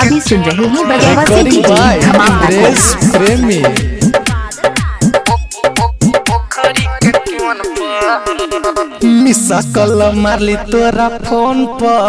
अभी सुन रहे हैं बगैवसी की धमाका प्रेमी मिसा कल मारली तोरा फोन पर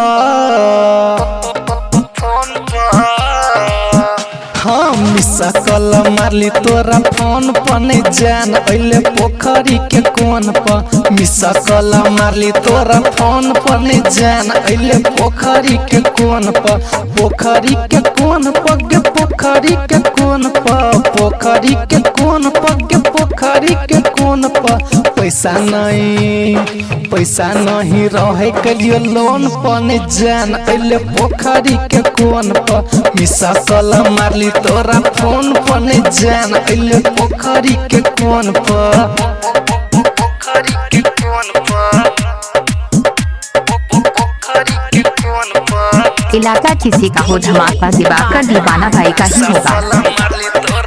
हाँ मिसा कल मारली तोरा फोन पर नहीं जान अइले पोखरी के कोन पर मिसा कल मारली तोरा फोन पर नहीं जान अइले पोखरी के कोन पर पोखरी के कोन पर गे पोखरी के कोन पर पोखरी के कोन पर गे पोखरी के कोन पर पैसा नहीं रहे के लिए लोन पर नहीं जान अइले पोखरी के कोन पर मिसा कल मारली तोरा फोन पर नहीं जान अइले पोखरी के कोन पर इलाका किसी का हो धमाका दिवाकर दीवाना भाई का ही होगा।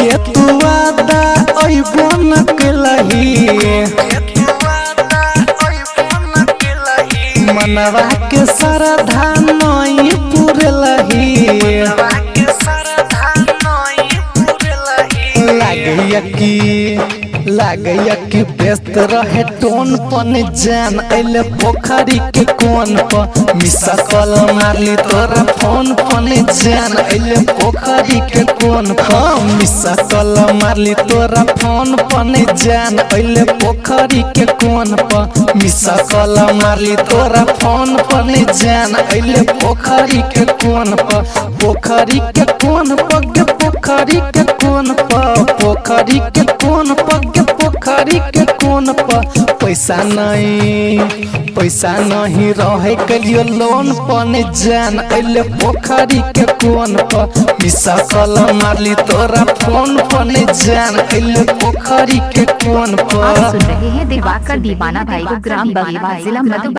के तू आदा अइबो न केलही मनवा के श्रद्धा नहीं पुरलही लागैया कि व्यस्त रहे टोन पन जान अइले पोखरी के कोन पर मिसा कल मारली तोरा फोन पन जान अइले पोखरी के कोन पर मिसा कल मारली तोरा फोन पन जान अइले पोखरी के कोन पर मिसा कल मारली तोरा फोन पन जान अइले पोखरी के कोन पर पोखरी के कोन पर गे पोखरी के कोन पर पोखरी के कोन पर गे पोखरी के कोन पर पैसा नहीं रहे के लिए लोन पर जान अइले पोखरी के कोन पर मिसा कल मारली तोरा फोन पर जान अइले पोखरी के कोन पर। आप सुन रहे हैं दिवाकर दीवाना भाई को ग्राम बगीवा जिला मधुबनी।